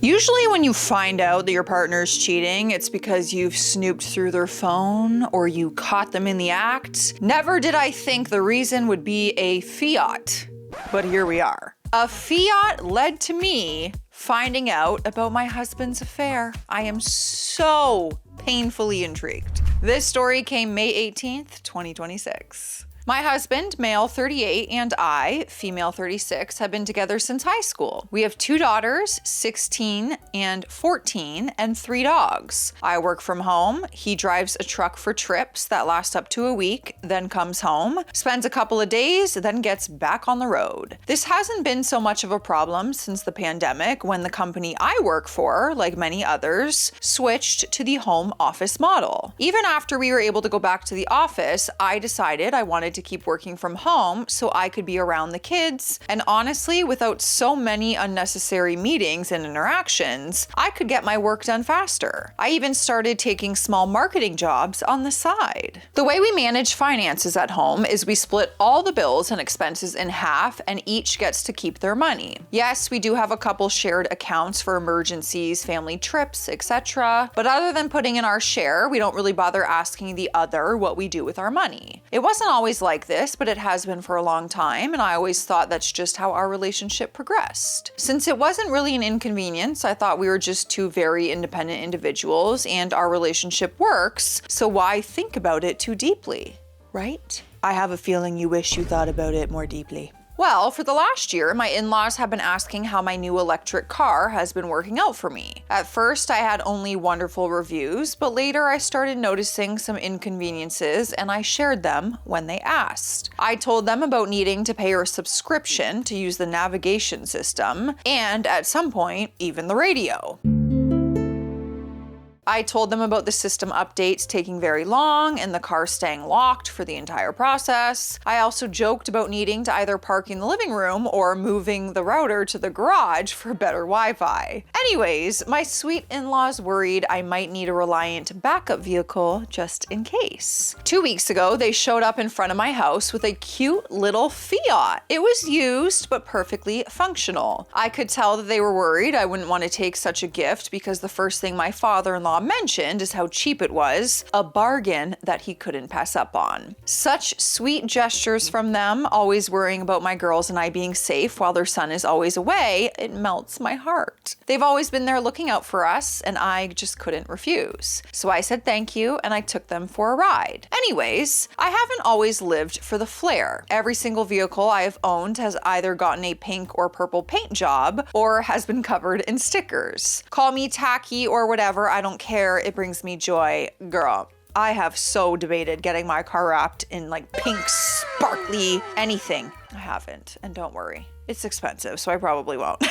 Usually when you find out that your partner's cheating, it's because you've snooped through their phone or you caught them in the act. Never did I think the reason would be a Fiat, but here we are. A Fiat led to me finding out about my husband's affair. I am so painfully intrigued. This story came May 18th, 2026. My husband, male 38, and I, female 36, have been together since high school. We have 2 daughters, 16 and 14, and 3 dogs. I work from home. He drives a truck for trips that last up to a week, then comes home, spends a couple of days, then gets back on the road. This hasn't been so much of a problem since the pandemic, when the company I work for, like many others, switched to the home office model. Even after we were able to go back to the office, I decided I wanted to keep working from home so I could be around the kids, and honestly, without so many unnecessary meetings and interactions, I could get my work done faster. I even started taking small marketing jobs on the side. The way we manage finances at home is we split all the bills and expenses in half, and each gets to keep their money. Yes, we do have a couple shared accounts for emergencies, family trips, etc., but other than putting in our share, we don't really bother asking the other what we do with our money. It wasn't always like this, but it has been for a long time, and I always thought that's just how our relationship progressed. Since it wasn't really an inconvenience, I thought we were just 2 very independent individuals and our relationship works, so why think about it too deeply, right? I have a feeling you wish you thought about it more deeply. Well, for the last year, my in-laws have been asking how my new electric car has been working out for me. At first, I had only wonderful reviews, but later I started noticing some inconveniences and I shared them when they asked. I told them about needing to pay a subscription to use the navigation system, and at some point, even the radio. I told them about the system updates taking very long and the car staying locked for the entire process. I also joked about needing to either park in the living room or moving the router to the garage for better Wi-Fi. Anyways, my sweet in-laws worried I might need a reliant backup vehicle just in case. 2 weeks ago, they showed up in front of my house with a cute little Fiat. It was used, but perfectly functional. I could tell that they were worried I wouldn't want to take such a gift because the first thing my father-in-law mentioned is how cheap it was, a bargain that he couldn't pass up on. Such sweet gestures from them, always worrying about my girls and I being safe while their son is always away, it melts my heart. They've always been there looking out for us, and I just couldn't refuse. So I said thank you, and I took them for a ride. Anyways, I haven't always lived for the flair. Every single vehicle I have owned has either gotten a pink or purple paint job, or has been covered in stickers. Call me tacky or whatever, I don't care, it brings me joy. Girl, I have so debated getting my car wrapped in like pink, sparkly, anything. I haven't, and don't worry, it's expensive, so I probably won't.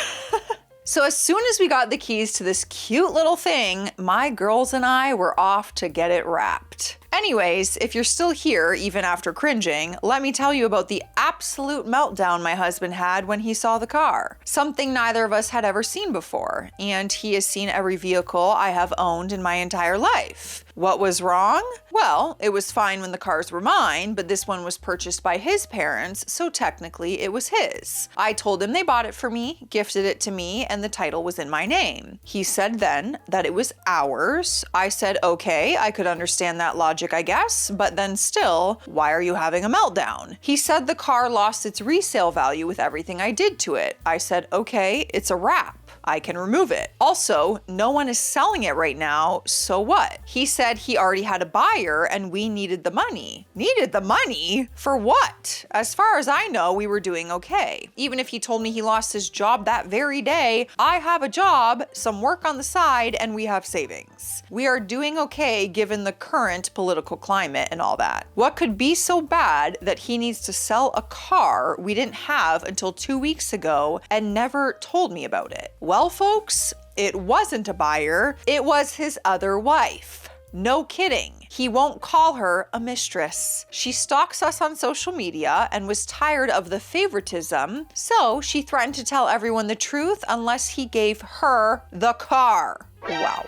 So as soon as we got the keys to this cute little thing, my girls and I were off to get it wrapped. Anyways, if you're still here, even after cringing, let me tell you about the absolute meltdown my husband had when he saw the car. Something neither of us had ever seen before, and he has seen every vehicle I have owned in my entire life. What was wrong? Well, it was fine when the cars were mine, but this one was purchased by his parents, so technically it was his. I told him they bought it for me, gifted it to me, and the title was in my name. He said then that it was ours. I said, okay, I could understand that logic, I guess, but then still, why are you having a meltdown? He said the car lost its resale value with everything I did to it. I said, okay, it's a wrap. I can remove it. Also, no one is selling it right now, so what? He said he already had a buyer and we needed the money. Needed the money? For what? As far as I know, we were doing okay. Even if he told me he lost his job that very day, I have a job, some work on the side, and we have savings. We are doing okay given the current political climate and all that. What could be so bad that he needs to sell a car we didn't have until 2 weeks ago and never told me about it? Well, folks, it wasn't a buyer, it was his other wife. No kidding. He won't call her a mistress. She stalks us on social media and was tired of the favoritism, so she threatened to tell everyone the truth unless he gave her the car. Wow.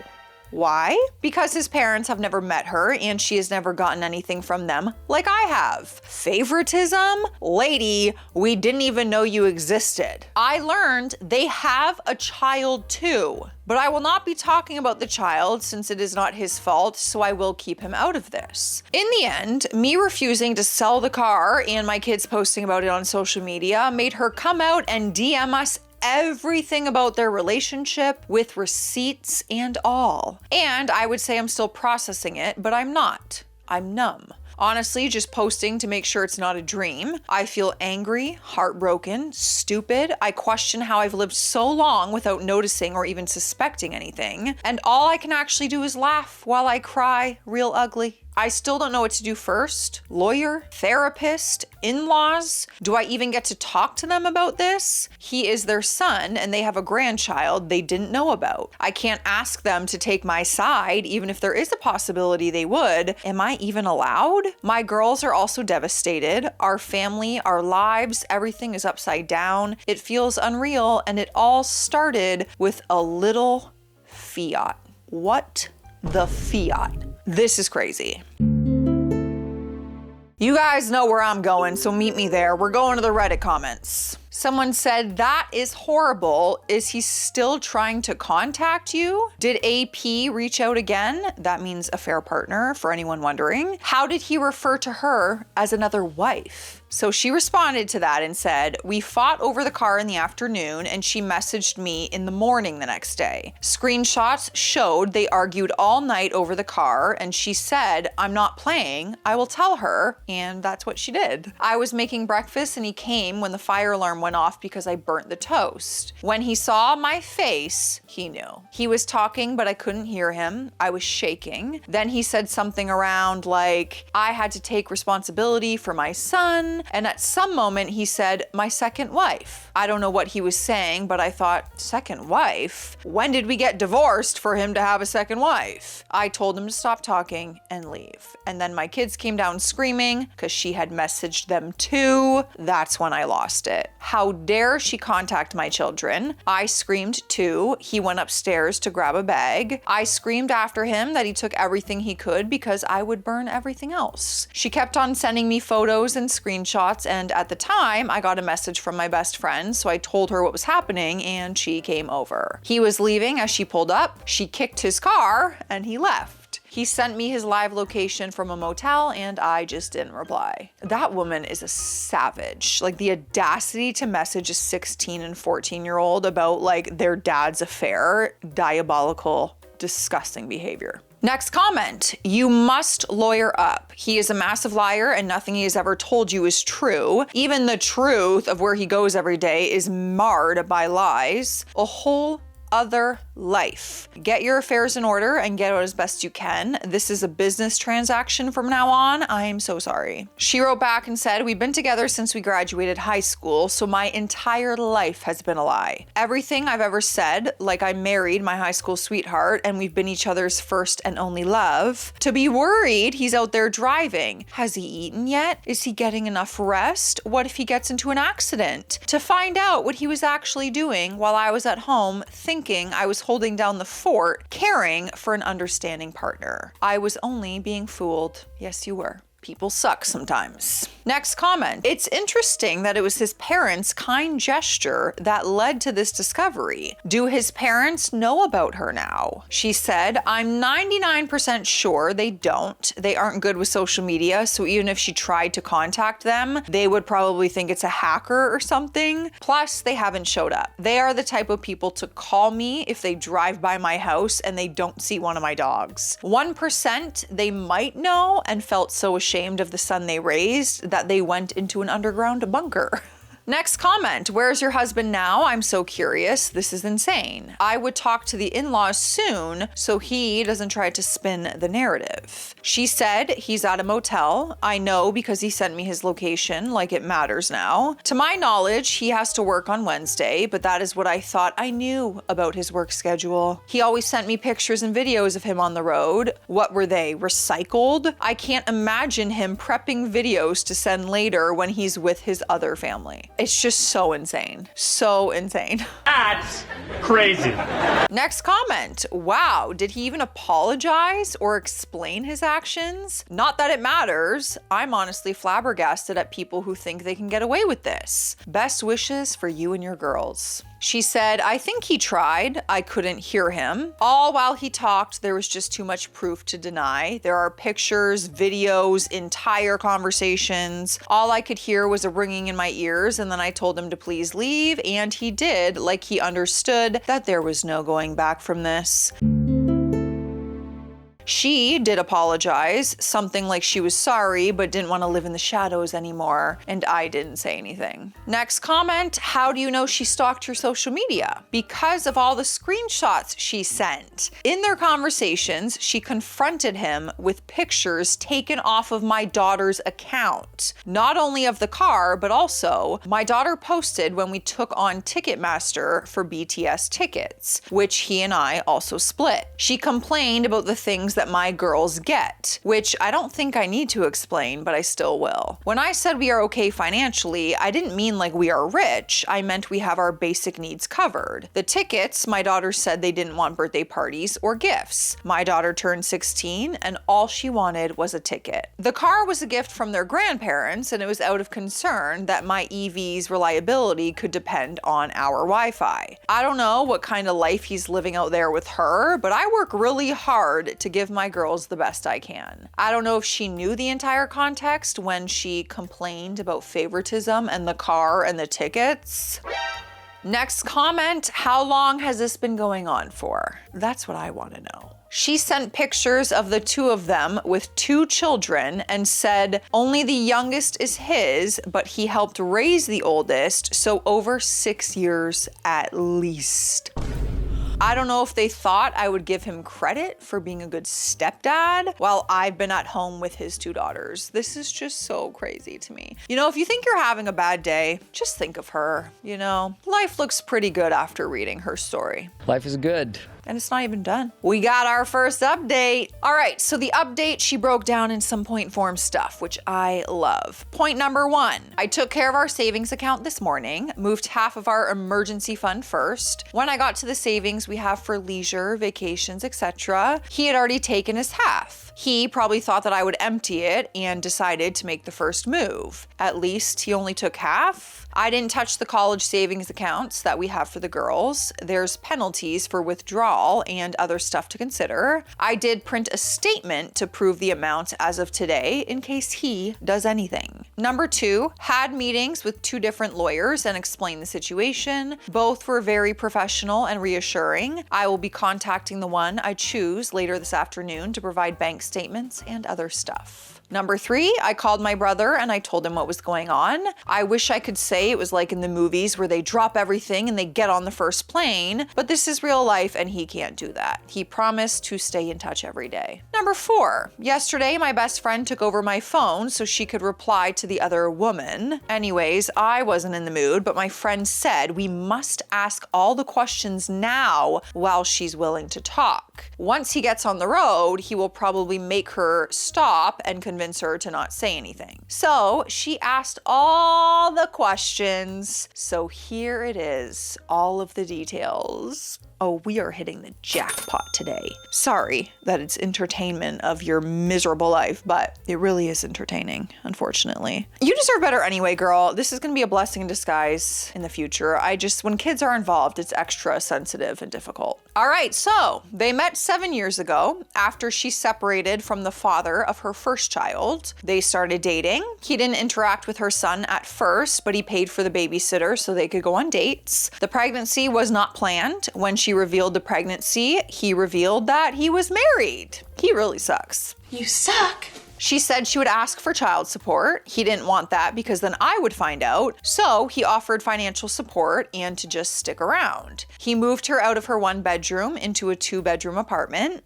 Why? Because his parents have never met her and she has never gotten anything from them like I have. Favoritism? Lady, we didn't even know you existed. I learned they have a child too, but I will not be talking about the child since it is not his fault, so I will keep him out of this. In the end, me refusing to sell the car and my kids posting about it on social media made her come out and DM us everything about their relationship with receipts and all. And I would say I'm still processing it, but I'm not. I'm numb. Honestly, just posting to make sure it's not a dream. I feel angry, heartbroken, stupid. I question how I've lived so long without noticing or even suspecting anything. And all I can actually do is laugh while I cry real ugly. I still don't know what to do first. Lawyer, therapist, in-laws. Do I even get to talk to them about this? He is their son and they have a grandchild they didn't know about. I can't ask them to take my side, even if there is a possibility they would. Am I even allowed? My girls are also devastated. Our family, our lives, everything is upside down. It feels unreal, and it all started with a little Fiat. What the Fiat? This is crazy. You guys know where I'm going, so meet me there. We're going to the Reddit comments. Someone said, that is horrible. Is he still trying to contact you? Did AP reach out again? That means affair partner, for anyone wondering. How did he refer to her as another wife? So she responded to that and said, we fought over the car in the afternoon and she messaged me in the morning the next day. Screenshots showed they argued all night over the car and she said, I'm not playing, I will tell her, and that's what she did. I was making breakfast and he came when the fire alarm went off because I burnt the toast. When he saw my face, he knew. He was talking, but I couldn't hear him. I was shaking. Then he said something around like, I had to take responsibility for my son. And at some moment he said, my second wife. I don't know what he was saying, but I thought, second wife? When did we get divorced for him to have a second wife? I told him to stop talking and leave. And then my kids came down screaming because she had messaged them too. That's when I lost it. How dare she contact my children? I screamed too. He went upstairs to grab a bag. I screamed after him that he took everything he could because I would burn everything else. She kept on sending me photos and screenshots, and at the time I got a message from my best friend, so I told her what was happening and she came over. He was leaving as she pulled up. She kicked his car and he left. He sent me his live location from a motel and I just didn't reply. That woman is a savage. Like, the audacity to message a 16 and 14-year-old about like their dad's affair. Diabolical, disgusting behavior. Next comment, you must lawyer up. He is a massive liar and nothing he has ever told you is true. Even the truth of where he goes every day is marred by lies. A whole other life. Get your affairs in order and get out as best you can. This is a business transaction from now on. I am so sorry. She wrote back and said, we've been together since we graduated high school, so my entire life has been a lie. Everything I've ever said, like I married my high school sweetheart and we've been each other's first and only love. To be worried he's out there driving. Has he eaten yet? Is he getting enough rest? What if he gets into an accident? To find out what he was actually doing while I was at home thinking I was holding down the fort, caring for an understanding partner. I was only being fooled. Yes, you were. People suck sometimes. Next comment. It's interesting that it was his parents' kind gesture that led to this discovery. Do his parents know about her now? She said, I'm 99% sure they don't. They aren't good with social media, so even if she tried to contact them, they would probably think it's a hacker or something. Plus, they haven't showed up. They are the type of people to call me if they drive by my house and they don't see one of my dogs. 1% they might know and felt so ashamed of the son they raised that they went into an underground bunker. Next comment, where's your husband now? I'm so curious. This is insane. I would talk to the in-laws soon so he doesn't try to spin the narrative. She said he's at a motel. I know because he sent me his location, like it matters now. To my knowledge, he has to work on Wednesday, but that is what I thought I knew about his work schedule. He always sent me pictures and videos of him on the road. What were they, recycled? I can't imagine him prepping videos to send later when he's with his other family. It's just so insane. So insane. That's crazy. Next comment. Wow, did he even apologize or explain his actions? Not that it matters. I'm honestly flabbergasted at people who think they can get away with this. Best wishes for you and your girls. She said, I think he tried. I couldn't hear him. All while he talked, there was just too much proof to deny. There are pictures, videos, entire conversations. All I could hear was a ringing in my ears, and then I told him to please leave, and he did, like he understood that there was no going back from this. She did apologize, something like she was sorry but didn't want to live in the shadows anymore, and I didn't say anything. Next comment, how do you know she stalked your social media? Because of all the screenshots she sent. In their conversations, she confronted him with pictures taken off of my daughter's account. Not only of the car, but also my daughter posted when we took on Ticketmaster for BTS tickets, which he and I also split. She complained about the things that my girls get, which I don't think I need to explain, but I still will. When I said we are okay financially, I didn't mean like we are rich. I meant we have our basic needs covered. The tickets, my daughter said they didn't want birthday parties or gifts. My daughter turned 16 and all she wanted was a ticket. The car was a gift from their grandparents, and it was out of concern that my EV's reliability could depend on our Wi-Fi. I don't know what kind of life he's living out there with her, but I work really hard to give my girls the best I can. I don't know if she knew the entire context when she complained about favoritism and the car and the tickets. Next comment, how long has this been going on for? That's what I want to know. She sent pictures of the two of them with 2 children and said only the youngest is his, but he helped raise the oldest, so over 6 years at least. I don't know if they thought I would give him credit for being a good stepdad while I've been at home with his 2 daughters. This is just so crazy to me. You know, if you think you're having a bad day, just think of her, you know? Life looks pretty good after reading her story. Life is good. And it's not even done. We got our first update. All right, so the update she broke down in some point form stuff, which I love. Point number 1, I took care of our savings account this morning, moved half of our emergency fund first. When I got to the savings we have for leisure, vacations, etc., he had already taken his half. He probably thought that I would empty it and decided to make the first move. At least he only took half. I didn't touch the college savings accounts that we have for the girls. There's penalties for withdrawal and other stuff to consider. I did print a statement to prove the amount as of today in case he does anything. Number 2, had meetings with 2 different lawyers and explained the situation. Both were very professional and reassuring. I will be contacting the one I choose later this afternoon to provide bank statements and other stuff. Number 3, I called my brother and I told him what was going on. I wish I could say it was like in the movies where they drop everything and they get on the first plane, but this is real life and he can't do that. He promised to stay in touch every day. Number 4, yesterday my best friend took over my phone so she could reply to the other woman. Anyways, I wasn't in the mood, but my friend said we must ask all the questions now while she's willing to talk. Once he gets on the road, he will probably make her stop and convince her to not say anything. So she asked all the questions. So here it is, all of the details. Oh, we are hitting the jackpot today. Sorry that it's entertainment of your miserable life, but it really is entertaining, unfortunately. You deserve better anyway, girl. This is gonna be a blessing in disguise in the future. When kids are involved, it's extra sensitive and difficult. All right, so they met 7 years ago after she separated from the father of her first child. They started dating. He didn't interact with her son at first, but he paid for the babysitter so they could go on dates. The pregnancy was not planned. When she revealed the pregnancy, he revealed that he was married. He really sucks. You suck. She said she would ask for child support. He didn't want that because then I would find out. So he offered financial support and to just stick around. He moved her out of her 1 bedroom into a 2 bedroom apartment.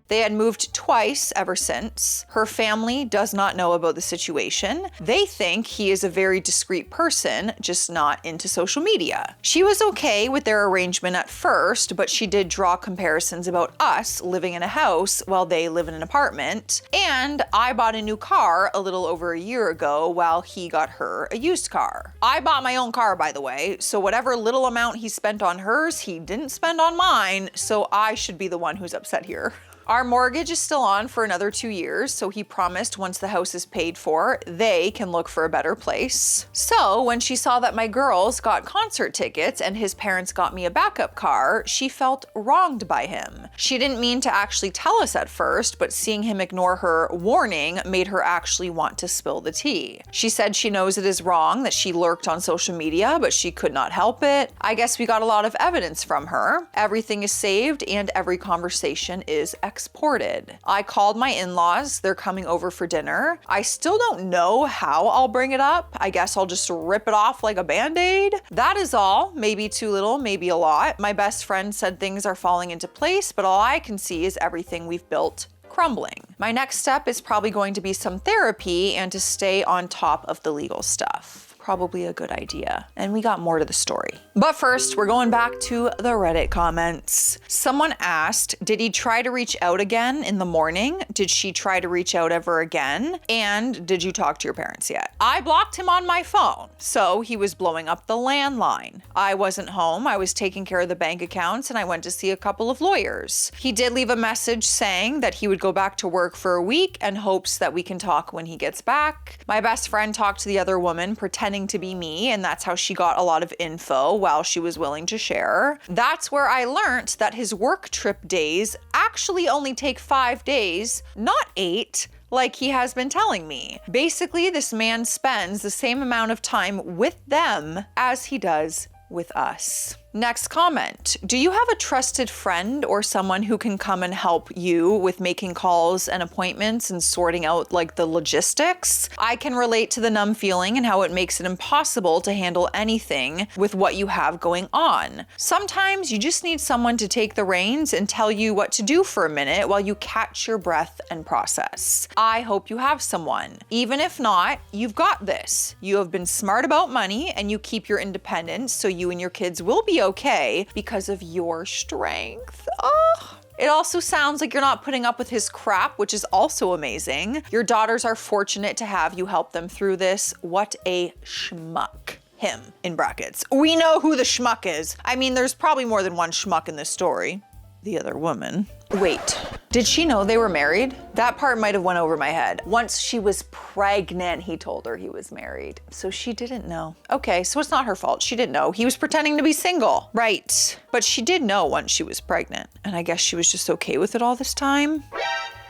They had moved twice ever since. Her family does not know about the situation. They think he is a very discreet person, just not into social media. She was okay with their arrangement at first, but she did draw comparisons about us living in a house while they live in an apartment. And I bought a new car a little over a year ago while he got her a used car. I bought my own car, by the way, so whatever little amount he spent on hers, he didn't spend on mine, so I should be the one who's upset here. Our mortgage is still on for another 2 years, so he promised once the house is paid for, they can look for a better place. So when she saw that my girls got concert tickets and his parents got me a backup car, she felt wronged by him. She didn't mean to actually tell us at first, but seeing him ignore her warning made her actually want to spill the tea. She said she knows it is wrong that she lurked on social media, but she could not help it. I guess we got a lot of evidence from her. Everything is saved and every conversation is exported. I called my in-laws. They're coming over for dinner. I still don't know how I'll bring it up. I guess I'll just rip it off like a band-aid. That is all. Maybe too little, maybe a lot. My best friend said things are falling into place, but all I can see is everything we've built crumbling. My next step is probably going to be some therapy and to stay on top of the legal stuff. Probably a good idea. And we got more to the story. But first, we're going back to the Reddit comments. Someone asked, did he try to reach out again in the morning? Did she try to reach out ever again? And did you talk to your parents yet? I blocked him on my phone, so he was blowing up the landline. I wasn't home. I was taking care of the bank accounts and I went to see a couple of lawyers. He did leave a message saying that he would go back to work for a week and hopes that we can talk when he gets back. My best friend talked to the other woman pretending to be me, and that's how she got a lot of info while she was willing to share. That's where I learned that his work trip days actually only take 5 days, not 8, like he has been telling me. Basically, this man spends the same amount of time with them as he does with us. Next comment. Do you have a trusted friend or someone who can come and help you with making calls and appointments and sorting out like the logistics? I can relate to the numb feeling and how it makes it impossible to handle anything with what you have going on. Sometimes you just need someone to take the reins and tell you what to do for a minute while you catch your breath and process. I hope you have someone. Even if not, you've got this. You have been smart about money and you keep your independence so you and your kids will be okay because of your strength. Oh. It also sounds like you're not putting up with his crap, which is also amazing. Your daughters are fortunate to have you help them through this. What a schmuck. Him, in brackets. We know who the schmuck is. I mean, there's probably more than one schmuck in this story. The other woman. Wait, did she know they were married? That part might have went over my head. Once she was pregnant, he told her he was married. So she didn't know. Okay, so it's not her fault. She didn't know. He was pretending to be single. Right. But she did know once she was pregnant. And I guess she was just okay with it all this time.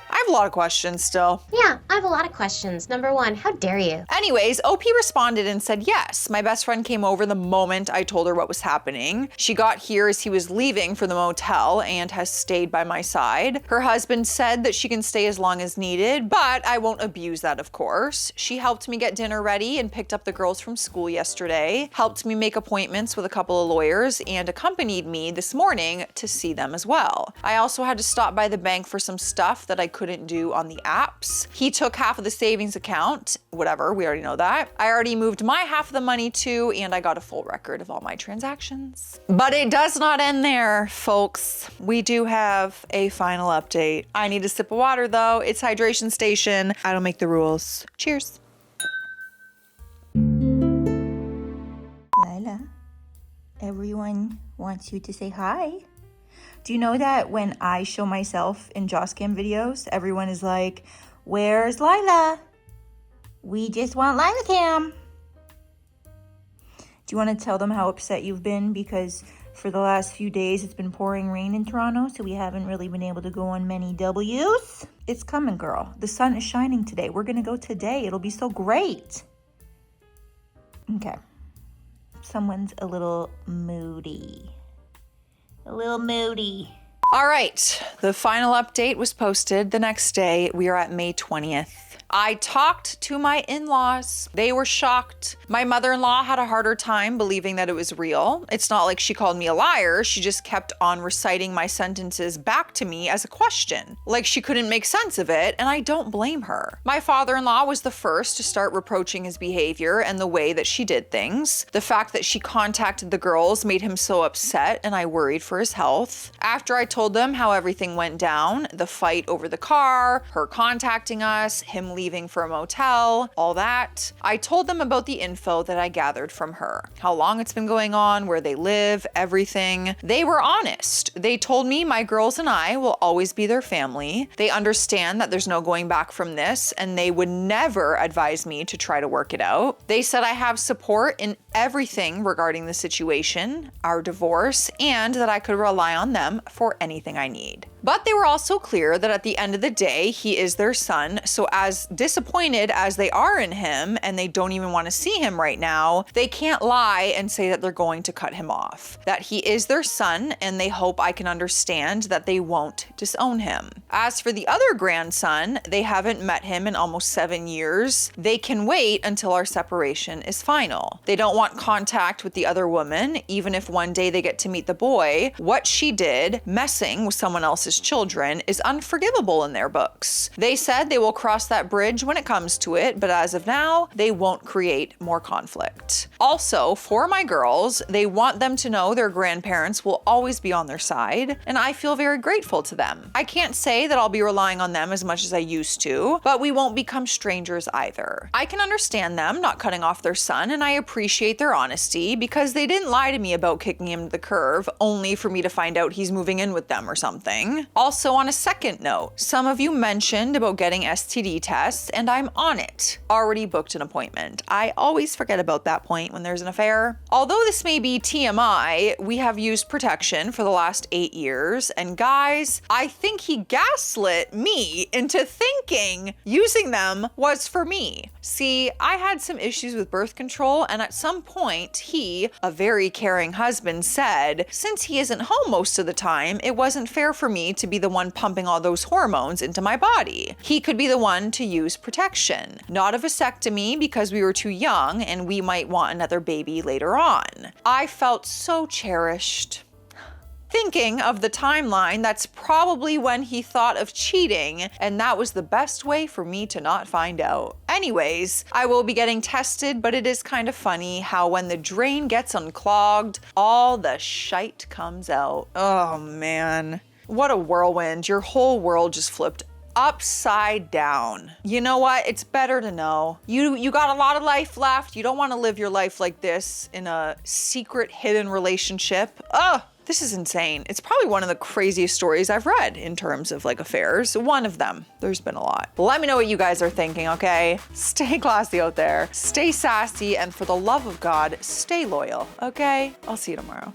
I have a lot of questions still. Yeah, I have a lot of questions. Number one, how dare you? Anyways, OP responded and said, yes, my best friend came over the moment I told her what was happening. She got here as he was leaving for the motel and has stayed by my side. Her husband said that she can stay as long as needed, but I won't abuse that, of course. She helped me get dinner ready and picked up the girls from school yesterday, helped me make appointments with a couple of lawyers, and accompanied me this morning to see them as well. I also had to stop by the bank for some stuff that I couldn't do on the apps. He took half of the savings account, whatever, we already know that. I already moved my half of the money too, and I got a full record of all my transactions. But it does not end there, folks. We do have a final update. I need a sip of water though. It's hydration station. I don't make the rules. Cheers. Lila, everyone wants you to say hi. Do you know that when I show myself in Joscam videos, everyone is like, where's Lila? We just want Lila Cam. Do you want to tell them how upset you've been? Because for the last few days, it's been pouring rain in Toronto, so we haven't really been able to go on many W's. It's coming, girl. The sun is shining today. We're going to go today. It'll be so great. Okay. Someone's a little moody. A little moody. All right, the final update was posted the next day. We are at May 20th. I talked to my in-laws. They were shocked. My mother-in-law had a harder time believing that it was real. It's not like she called me a liar. She just kept on reciting my sentences back to me as a question, like she couldn't make sense of it, and I don't blame her. My father-in-law was the first to start reproaching his behavior and the way that she did things. The fact that she contacted the girls made him so upset, and I worried for his health. After I told them how everything went down, the fight over the car, her contacting us, him leaving for a motel, all that, I told them about the info that I gathered from her. How long it's been going on, where they live, everything. They were honest. They told me my girls and I will always be their family. They understand that there's no going back from this, and they would never advise me to try to work it out. They said I have support in everything regarding the situation, our divorce, and that I could rely on them for anything I need. But they were also clear that at the end of the day, he is their son, so as disappointed as they are in him, and they don't even want to see him right now, they can't lie and say that they're going to cut him off. That he is their son, and they hope I can understand that they won't disown him. As for the other grandson, they haven't met him in almost 7 years. They can wait until our separation is final. They don't want contact with the other woman, even if one day they get to meet the boy. What she did, messing with someone else's children, is unforgivable in their books. They said they will cross that bridge when it comes to it, but as of now, they won't create more conflict. Also, for my girls, they want them to know their grandparents will always be on their side, and I feel very grateful to them. I can't say that I'll be relying on them as much as I used to, but we won't become strangers either. I can understand them not cutting off their son, and I appreciate their honesty because they didn't lie to me about kicking him to the curb only for me to find out he's moving in with them or something. Also, on a second note, some of you mentioned about getting STD tests, and I'm on it. Already booked an appointment. I always forget about that point when there's an affair. Although this may be TMI, we have used protection for the last 8 years, and guys, I think he gaslit me into thinking using them was for me. See, I had some issues with birth control, and at some point, he, a very caring husband, said, since he isn't home most of the time, it wasn't fair for me to be the one pumping all those hormones into my body. He could be the one to use protection, not a vasectomy because we were too young and we might want another baby later on. I felt so cherished. Thinking of the timeline, that's probably when he thought of cheating, and that was the best way for me to not find out. Anyways, I will be getting tested, but it is kind of funny how when the drain gets unclogged, all the shite comes out. Oh man. What a whirlwind. Your whole world just flipped upside down. You know what? It's better to know. You got a lot of life left. You don't want to live your life like this in a secret hidden relationship. Ugh. This is insane. It's probably one of the craziest stories I've read in terms of like affairs. One of them. There's been a lot. But let me know what you guys are thinking, okay? Stay classy out there. Stay sassy, and for the love of God, stay loyal, okay? I'll see you tomorrow.